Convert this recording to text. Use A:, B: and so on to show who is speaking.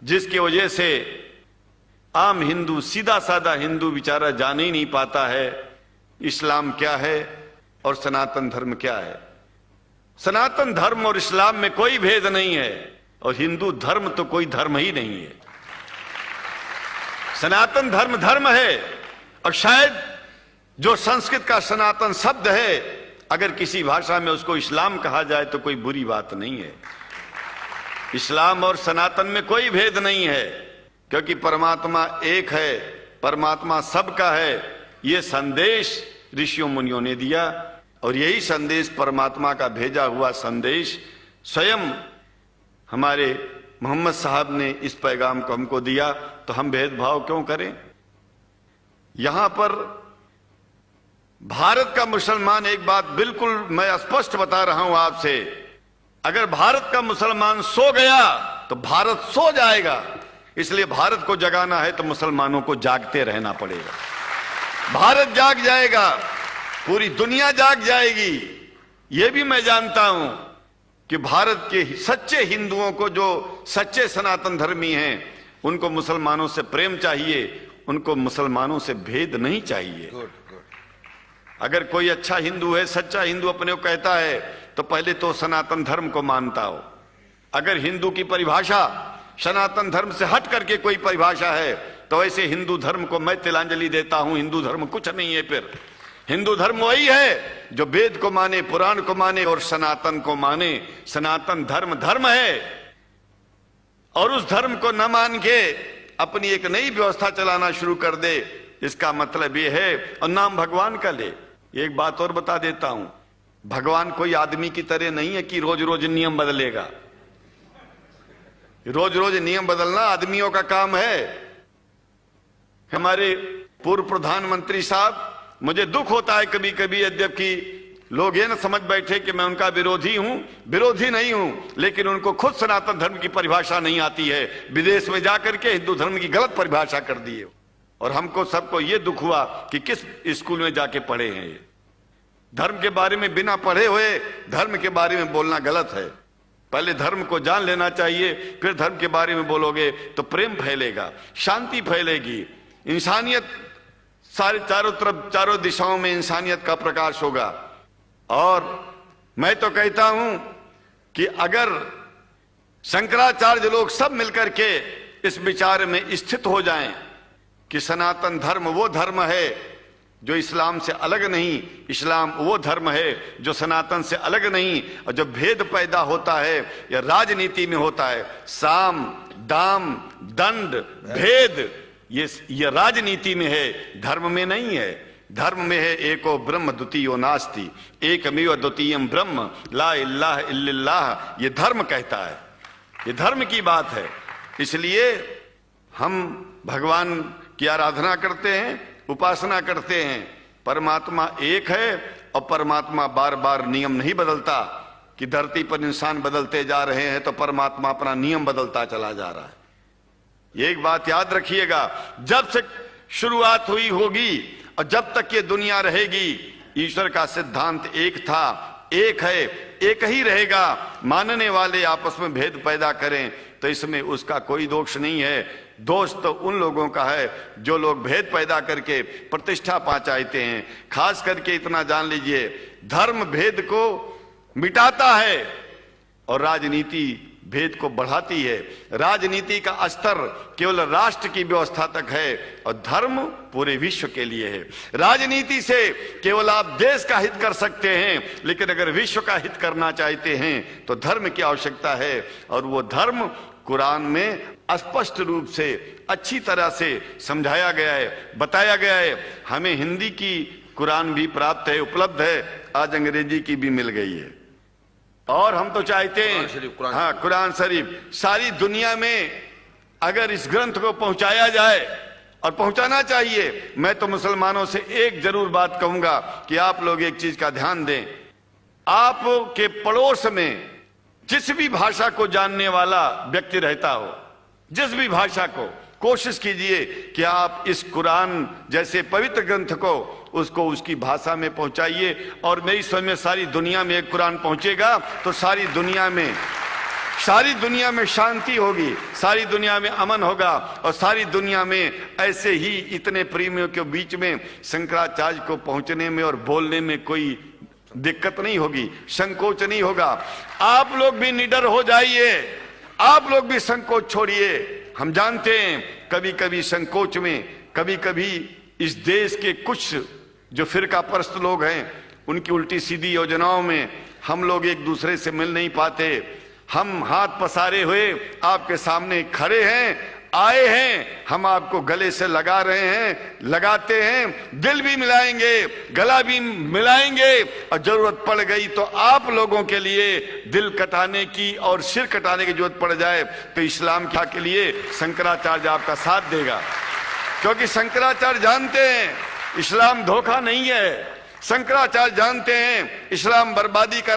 A: जिसकी वजह से आम हिंदू, सीधा साधा हिंदू बेचारा जान ही नहीं पाता है इस्लाम क्या है और सनातन धर्म क्या है। सनातन धर्म और इस्लाम में कोई भेद नहीं है और हिंदू धर्म तो कोई धर्म ही नहीं है। सनातन धर्म धर्म है और शायद जो संस्कृत का सनातन शब्द है, अगर किसी भाषा में उसको इस्लाम कहा जाए तो कोई बुरी बात नहीं है। इस्लाम और सनातन में कोई भेद नहीं है, क्योंकि परमात्मा एक है, परमात्मा सबका है। यह संदेश ऋषियों मुनियों ने दिया और यही संदेश परमात्मा का भेजा हुआ संदेश स्वयं हमारे मोहम्मद साहब ने इस पैगाम को हमको दिया। तो हम भेदभाव क्यों करें? यहां पर भारत का मुसलमान, एक बात बिल्कुल मैं स्पष्ट बता रहा हूं आपसे, अगर भारत का मुसलमान सो गया तो भारत सो जाएगा। इसलिए भारत को जगाना है तो मुसलमानों को जागते रहना पड़ेगा। भारत जाग जाएगा, पूरी दुनिया जाग जाएगी। यह भी मैं जानता हूं कि भारत के सच्चे हिंदुओं को, जो सच्चे सनातन धर्मी हैं, उनको मुसलमानों से प्रेम चाहिए, उनको मुसलमानों से भेद नहीं चाहिए। अगर कोई अच्छा हिंदू है, सच्चा हिंदू अपने को कहता है, तो पहले तो सनातन धर्म को मानता हो। अगर हिंदू की परिभाषा सनातन धर्म से हट करके कोई परिभाषा है, तो ऐसे हिंदू धर्म को मैं तिलांजलि देता हूं। हिंदू धर्म कुछ नहीं है। फिर हिंदू धर्म वही है जो वेद को माने, पुराण को माने और सनातन को माने। सनातन धर्म धर्म है और उस धर्म को न मान के अपनी एक नई व्यवस्था चलाना शुरू कर दे, इसका मतलब यह है, और नाम भगवान का ले। एक बात और बता देता हूं, भगवान कोई आदमी की तरह नहीं है कि रोज रोज नियम बदलेगा। रोज रोज नियम बदलना आदमियों का काम है। हमारे पूर्व प्रधानमंत्री साहब, मुझे दुख होता है कभी कभी, यद्यपि लोग ये न समझ बैठे कि मैं उनका विरोधी हूं। विरोधी नहीं हूं, लेकिन उनको खुद सनातन धर्म की परिभाषा नहीं आती है। विदेश में जाकर के हिंदू धर्म की गलत परिभाषा कर दी है। और हमको सबको ये दुख हुआ कि किस स्कूल में जाके पढ़े हैं। ये धर्म के बारे में बिना पढ़े हुए धर्म के बारे में बोलना गलत है। पहले धर्म को जान लेना चाहिए, फिर धर्म के बारे में बोलोगे तो प्रेम फैलेगा, शांति फैलेगी, इंसानियत सारे चारों तरफ, चारों दिशाओं में इंसानियत का प्रकाश होगा। और मैं तो कहता हूं कि अगर शंकराचार्य लोग सब मिलकर के इस विचार में स्थित हो जाएं कि सनातन धर्म वो धर्म है जो इस्लाम से अलग नहीं, इस्लाम वो धर्म है जो सनातन से अलग नहीं, और जो भेद पैदा होता है या राजनीति में होता है, साम दाम दंड भेद, ये राजनीति में है, धर्म में नहीं है। धर्म में है एको ब्रह्म द्वितीयो नास्ति, एकमेव द्वितीयम ब्रह्म ला इलाहा इल्लल्लाह। ये धर्म कहता है, ये धर्म की बात है। इसलिए हम भगवान की आराधना करते हैं, उपासना करते हैं। परमात्मा एक है और परमात्मा बार बार नियम नहीं बदलता कि धरती पर इंसान बदलते जा रहे हैं तो परमात्मा अपना नियम बदलता चला जा रहा है। ये एक बात याद रखिएगा, जब से शुरुआत हुई होगी और जब तक ये दुनिया रहेगी, ईश्वर का सिद्धांत एक था, एक है, एक ही रहेगा। मानने वाले आपस में भेद पैदा करें तो इसमें उसका कोई दोष नहीं है। दोष तो उन लोगों का है जो लोग भेद पैदा करके प्रतिष्ठा पा चाहते हैं। खास करके इतना जान लीजिए, धर्म भेद को मिटाता है और राजनीति भेद को बढ़ाती है। राजनीति का स्तर केवल राष्ट्र की व्यवस्था तक है और धर्म पूरे विश्व के लिए है। राजनीति से केवल आप देश का हित कर सकते हैं, लेकिन अगर विश्व का हित करना चाहते हैं तो धर्म की आवश्यकता है। और वो धर्म कुरान में स्पष्ट रूप से अच्छी तरह से समझाया गया है, बताया गया है। हमें हिंदी की कुरान भी प्राप्त है, उपलब्ध है, आज अंग्रेजी की भी मिल गई है। और हम तो चाहते हैं, हाँ, कुरान शरीफ सारी दुनिया में अगर इस ग्रंथ को पहुंचाया जाए, और पहुंचाना चाहिए। मैं तो मुसलमानों से एक जरूर बात कहूंगा कि आप लोग एक चीज का ध्यान दें, आपके पड़ोस में जिस भी भाषा को जानने वाला व्यक्ति रहता हो, जिस भी भाषा को, कोशिश कीजिए कि आप इस कुरान जैसे पवित्र ग्रंथ को उसको उसकी भाषा में पहुंचाइए। और मेरी समझ में सारी दुनिया में एक कुरान पहुंचेगा तो सारी दुनिया में सारी दुनिया में शांति होगी, सारी दुनिया में अमन होगा और सारी दुनिया में ऐसे ही इतने प्रेमियों के बीच में शंकराचार्य को पहुंचने में और बोलने में कोई दिक्कत नहीं होगी, संकोच नहीं होगा। आप लोग भी निडर हो जाइए, आप लोग भी संकोच छोड़िए। हम जानते हैं कभी कभी संकोच में, कभी कभी इस देश के कुछ जो फिरका परस्त लोग हैं उनकी उल्टी सीधी योजनाओं में हम लोग एक दूसरे से मिल नहीं पाते। हम हाथ पसारे हुए आपके सामने खड़े हैं, आए हैं, हम आपको गले से लगा रहे हैं, लगाते हैं, दिल भी मिलाएंगे, गला भी मिलाएंगे और जरूरत पड़ गई तो आप लोगों के लिए दिल कटाने की और सिर कटाने की जरूरत पड़ जाए तो इस्लाम के लिए शंकराचार्य आपका साथ देगा। क्योंकि शंकराचार्य जानते हैं इस्लाम धोखा नहीं है, शंकराचार्य जानते हैं इस्लाम बर्बादी का